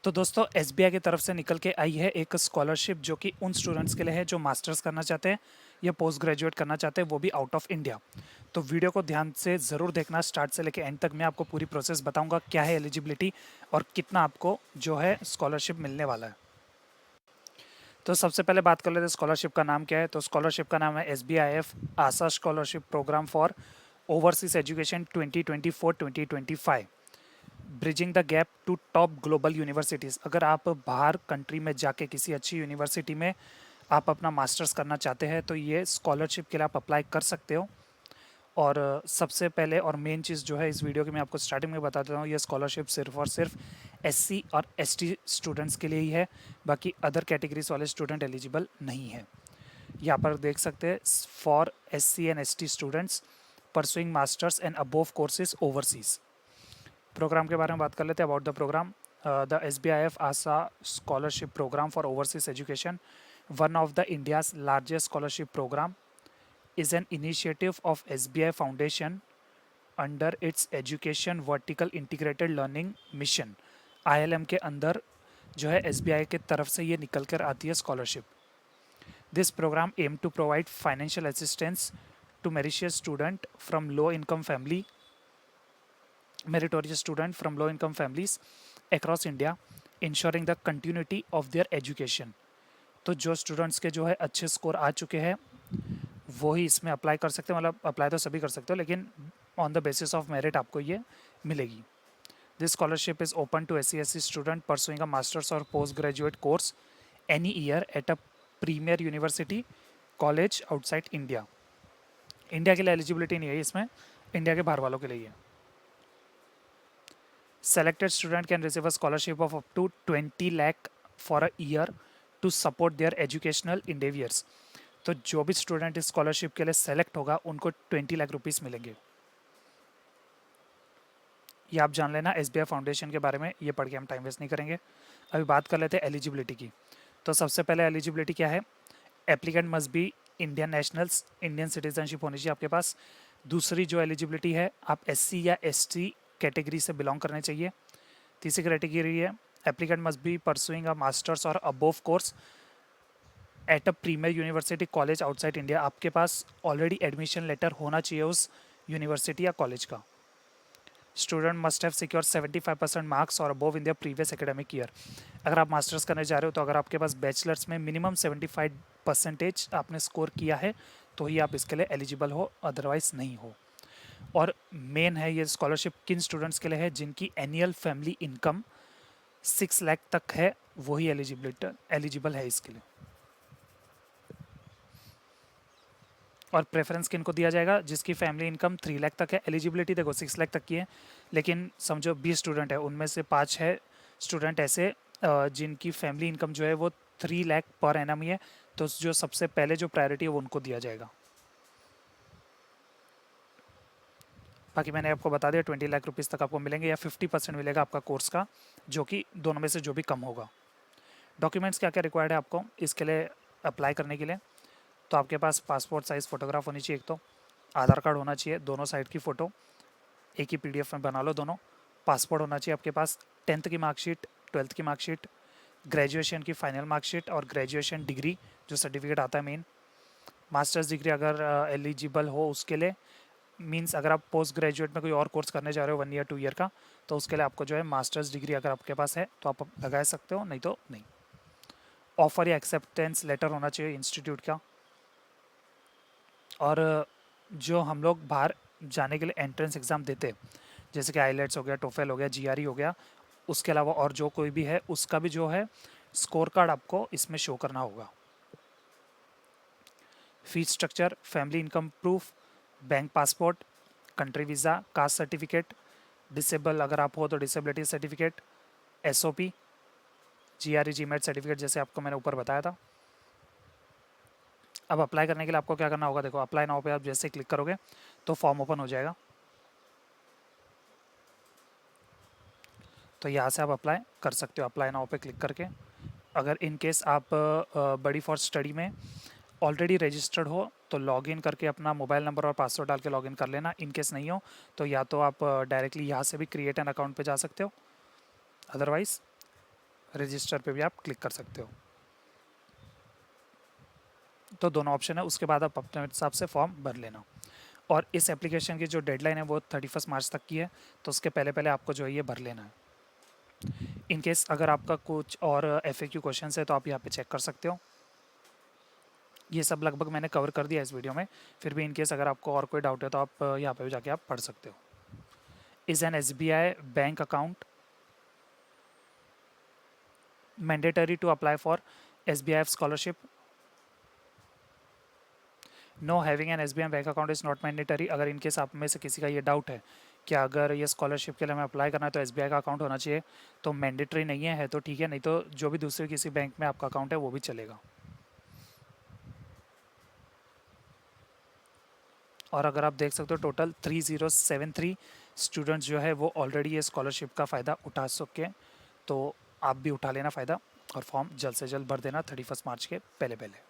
तो दोस्तों एसबीआई की तरफ से निकल के आई है एक स्कॉलरशिप जो कि उन स्टूडेंट्स के लिए है जो मास्टर्स करना चाहते हैं या पोस्ट ग्रेजुएट करना चाहते हैं, वो भी आउट ऑफ इंडिया। तो वीडियो को ध्यान से ज़रूर देखना, स्टार्ट से लेकर एंड तक मैं आपको पूरी प्रोसेस बताऊंगा, क्या है एलिजिबिलिटी और कितना आपको जो है स्कॉलरशिप मिलने वाला है। तो सबसे पहले बात कर लेते हैं स्कॉलरशिप का नाम क्या है। तो स्कॉलरशिप का नाम है SBIF Asha scholarship programme for overseas education 2024-2025, bridging the gap to top global universities. अगर आप बाहर कंट्री में जाके किसी अच्छी यूनिवर्सिटी में आप अपना मास्टर्स करना चाहते हैं तो ये स्कॉलरशिप के लिए आप अप्लाई कर सकते हो। और सबसे पहले और मेन चीज़ जो है इस वीडियो की मैं आपको स्टार्टिंग में बता देता हूँ, ये स्कॉलरशिप सिर्फ और सिर्फ SC और ST स्टूडेंट्स के लिए ही है, बाकी अदर कैटेगरीज वाले स्टूडेंट एलिजिबल नहीं है। यहाँ पर देख सकते हैं, for SC and ST students pursuing masters and above courses overseas. Programme के बारे में बात कर लेते हैं। About the programme, the SBIF Asha scholarship programme for overseas education, one of the India's largest scholarship program, is an initiative of SBI Foundation under its Education Vertical Integrated Learning Mission ILM के अंदर जो है SBI के तरफ से ये निकल कर आती है scholarship. This program aim to provide financial assistance to meritorious student from low income family meritorious student from low income families across India, ensuring the continuity of their education। तो जो स्टूडेंट्स के जो है अच्छे स्कोर आ चुके हैं वो ही इसमें अप्लाई कर सकते हैं, मतलब अप्लाई तो सभी कर सकते हो लेकिन on the basis of merit आपको ये मिलेगी। This scholarship is open to SC/SC student pursuing a masters और post graduate course any year at a premier university college outside India. India के लिए एलिजिबिलिटी नहीं है इसमें, इंडिया के बाहर वालों के लिए है। Selected student can receive a scholarship of up to 20 lakh for a year to support their educational endeavors। तो जो भी स्टूडेंट इस स्कॉलरशिप के लिए सेलेक्ट होगा उनको 20 लाख रुपीस मिलेंगे। ये आप जान लेना SBI फाउंडेशन के बारे में, ये पढ़ के हम टाइम वेस्ट नहीं करेंगे। अभी बात कर लेते हैं एलिजिबिलिटी की। तो सबसे पहले एलिजिबिलिटी क्या है, applicant must B Indian nationals, Indian citizenship होनी चाहिए आपके पास। दूसरी जो एलिजिबिलिटी है, आप SC या ST कैटेगरी से बिलोंग करने चाहिए। तीसरी कैटेगरी है, applicant must be pursuing a masters और above course at a premier university college outside India. आपके पास ऑलरेडी एडमिशन लेटर होना चाहिए उस यूनिवर्सिटी या कॉलेज का। Student must have secure 75% marks और अबोव इन दियर प्रीवियस एकेडमिक ईयर। अगर आप मास्टर्स करने जा रहे हो तो अगर आपके पास बैचलर्स में मिनिमम 75% आपने स्कोर किया है तो ही आप इसके लिए एलिजिबल हो, अदरवाइज नहीं हो। और मेन है ये स्कॉलरशिप किन स्टूडेंट्स के लिए है, जिनकी एनुअल फैमिली इनकम 6 लाख तक है, वही एलिजिबल है इसके लिए। और प्रेफरेंस किन को दिया जाएगा, जिसकी फैमिली इनकम 3 लाख तक है। एलिजिबिलिटी देखो 6 लाख तक की है, लेकिन समझो 20 स्टूडेंट है, उनमें से 5 है स्टूडेंट ऐसे जिनकी फैमिली इनकम जो है वो 3 लाख पर एनम ही है, तो जो सबसे पहले जो प्रायोरिटी है वो उनको दिया जाएगा। बाकी मैंने आपको बता दिया 20 लाख रुपीज़ तक आपको मिलेंगे या 50% मिलेगा आपका कोर्स का, जो कि दोनों में से जो भी कम होगा। डॉक्यूमेंट्स क्या क्या रिक्वायर्ड है आपको इसके लिए अप्लाई करने के लिए, तो आपके पास पासपोर्ट साइज़ फ़ोटोग्राफ होनी चाहिए, एक तो आधार कार्ड होना चाहिए, दोनों साइड की फ़ोटो एक ही PDF में बना लो दोनों। पासपोर्ट होना चाहिए आपके पास, 10th की मार्कशीट, 12th की मार्कशीट, ग्रेजुएशन की फाइनल मार्कशीट और ग्रेजुएशन डिग्री जो सर्टिफिकेट आता है मेन। मास्टर्स डिग्री अगर एलिजिबल हो उसके लिए, मीन्स अगर आप पोस्ट ग्रेजुएट में कोई और कोर्स करने जा रहे हो 1 ईयर 2 ईयर का, तो उसके लिए आपको जो है मास्टर्स डिग्री अगर आपके पास है तो आप लगा सकते हो, नहीं तो नहीं। ऑफ़र या एक्सेप्टेंस लेटर होना चाहिए इंस्टीट्यूट का। और जो हम लोग बाहर जाने के लिए एंट्रेंस एग्ज़ाम देते, जैसे कि आईलेट्स हो गया, टोफेल हो गया, GRE हो गया, उसके अलावा और जो कोई भी है उसका भी जो है स्कोर कार्ड आपको इसमें शो करना होगा। Fees structure, family income proof, bank passport, country visa, caste certificate, disable अगर आप हो तो disability certificate, SOP, GRE GMAT certificate जैसे आपको मैंने ऊपर बताया था। अब अप्लाई करने के लिए आपको क्या करना होगा, देखो अप्लाई नाउ पे आप जैसे क्लिक करोगे तो फॉर्म ओपन हो जाएगा। तो यहाँ से आप अप्लाई कर सकते हो, अप्लाई नाउ पे क्लिक करके। अगर इन केस आप बड़ी फॉर स्टडी में ऑलरेडी रजिस्टर्ड हो तो लॉगिन करके अपना मोबाइल नंबर और पासवर्ड डाल के लॉगिन कर लेना। इन केस नहीं हो तो या तो आप डायरेक्टली यहाँ से भी क्रिएट एन अकाउंट पे जा सकते हो, अदरवाइज़ रजिस्टर पे भी आप क्लिक कर सकते हो। तो दोनों ऑप्शन है, उसके बाद आप अपने हिसाब से फॉर्म भर लेना। और इस एप्लीकेशन की जो डेडलाइन है वो 31 मार्च तक की है, तो उसके पहले पहले आपको जो है ये भर लेना है। इन केस अगर आपका कुछ और FAQ क्वेश्चन है तो आप यहाँ पे चेक कर सकते हो। ये सब लगभग मैंने कवर कर दिया इस वीडियो में, फिर भी इन केस अगर आपको और कोई डाउट है तो आप यहाँ पे जाके आप पढ़ सकते हो। Is an SBI bank account mandatory to apply for SBIF scholarship? No, having an SBI bank account is not mandatory. अगर इन केस आप में से किसी का ये डाउट है कि अगर ये स्कॉलरशिप के लिए हमें अप्लाई करना है तो SBI का अकाउंट होना चाहिए, तो मैंडेटरी नहीं है तो ठीक है, नहीं तो जो भी दूसरे किसी बैंक में आपका अकाउंट है वो भी चलेगा। और अगर आप देख सकते हो टोटल 3073 स्टूडेंट्स जो है वो ऑलरेडी ये स्कॉलरशिप का फ़ायदा उठा सके, तो आप भी उठा लेना फ़ायदा और फॉर्म जल्द से जल्द भर देना 31 मार्च के पहले पहले।